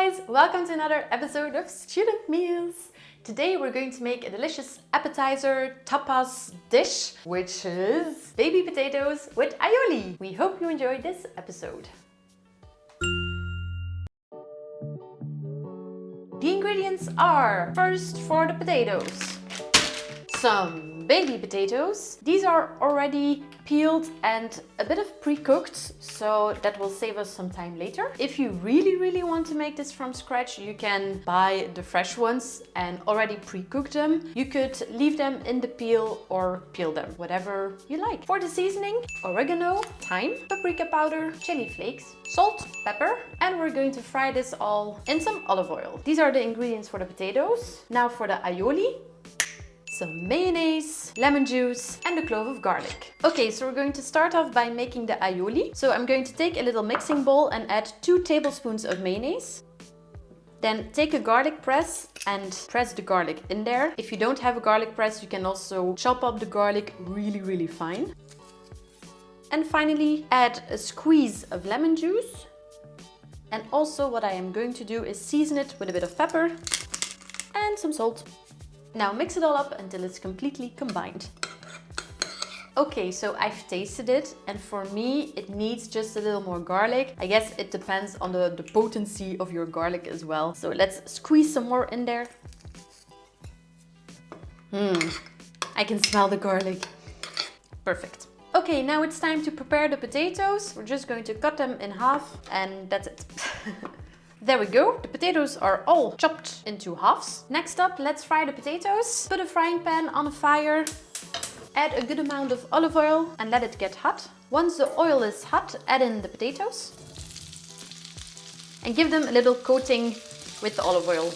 guys, welcome to another episode of Student Meals. Today we're going to make a delicious appetizer tapas dish, which is baby potatoes with aioli. We hope you enjoy this episode. The ingredients are, first for the potatoes, some baby potatoes. These are already peeled and a bit of pre-cooked, so that will save us some time later. If you really want to make this from scratch, you can buy the fresh ones and already pre-cook them. You could leave them in the peel or peel them, whatever you like. For the seasoning, oregano, thyme, paprika powder, chili flakes, salt, pepper, and we're going to fry this all in some olive oil. These are the ingredients for the potatoes. Now for the aioli, some mayonnaise, lemon juice, and a clove of garlic. Okay, so we're going to start off by making the aioli. So I'm going to take a little mixing bowl and add 2 tablespoons of mayonnaise. Then take a garlic press and press the garlic in there. If you don't have a garlic press, you can also chop up the garlic really fine. And finally, add a squeeze of lemon juice. And also what I am going to do is season it with a bit of pepper and some salt. Now mix it all up until it's completely combined. Okay, so I've tasted it, and for me it needs just a little more garlic. I guess it depends on the potency of your garlic as well. So let's squeeze some more in there. I can smell the garlic. Perfect. Okay, now it's time to prepare the potatoes. We're just going to cut them in half and that's it. There we go. The potatoes are all chopped into halves. Next up, let's fry the potatoes. Put a frying pan on a fire. Add a good amount of olive oil and let it get hot. Once the oil is hot, add in the potatoes. And give them a little coating with the olive oil.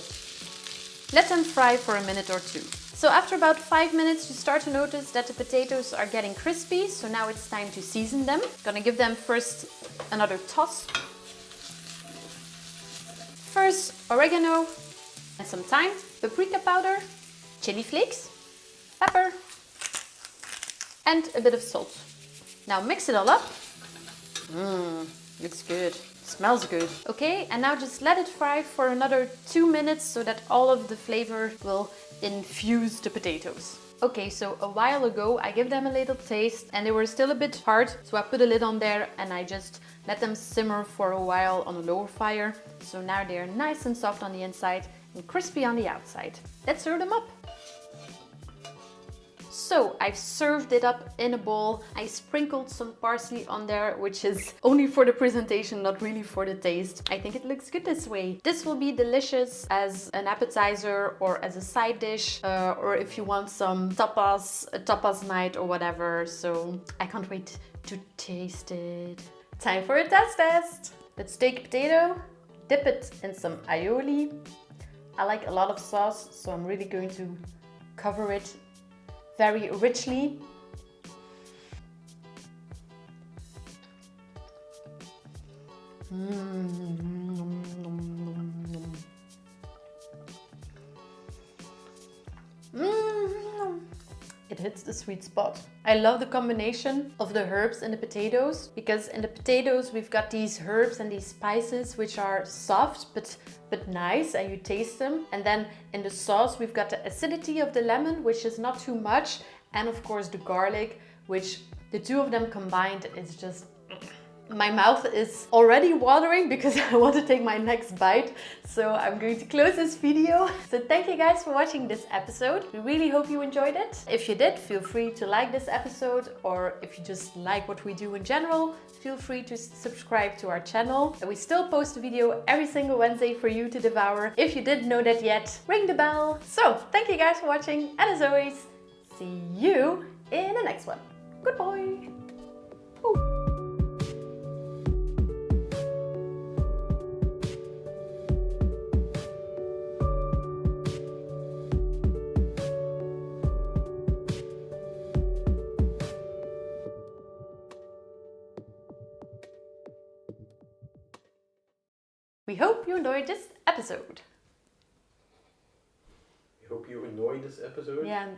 Let them fry for a minute or two. So after about 5 minutes, you start to notice that the potatoes are getting crispy. So now it's time to season them. Gonna give them first another toss. First, oregano and some thyme, paprika powder, chili flakes, pepper, and a bit of salt. Now mix it all up. Looks good. Smells good. Okay, and now just let it fry for another 2 minutes so that all of the flavor will infuse the potatoes. Okay, so a while ago I gave them a little taste and they were still a bit hard, so I put a lid on there and I just let them simmer for a while on a lower fire. So now they're nice and soft on the inside and crispy on the outside. Let's serve them up. So I've served it up in a bowl. I sprinkled some parsley on there, which is only for the presentation, not really for the taste. I think it looks good this way. This will be delicious as an appetizer or as a side dish, or if you want some tapas, a tapas night or whatever. So I can't wait to taste it. Time for a test. Let's take a potato, dip it in some aioli. I like a lot of sauce, so I'm really going to cover it very richly. It hits the sweet spot. I love the combination of the herbs and the potatoes, because in the potatoes we've got these herbs and these spices which are soft but nice, and you taste them. And then in the sauce we've got the acidity of the lemon, which is not too much, and of course the garlic, which the two of them combined is just... My mouth is already watering because I want to take my next bite. So I'm going to close this video. So thank you guys for watching this episode. We really hope you enjoyed it. If you did, feel free to like this episode, or if you just like what we do in general, feel free to subscribe to our channel. And we still post a video every single Wednesday for you to devour. If you didn't know that yet, ring the bell. So thank you guys for watching, and as always, see you in the next one. Goodbye. Ooh. We hope you enjoyed this episode. We hope you enjoyed this episode. Yeah.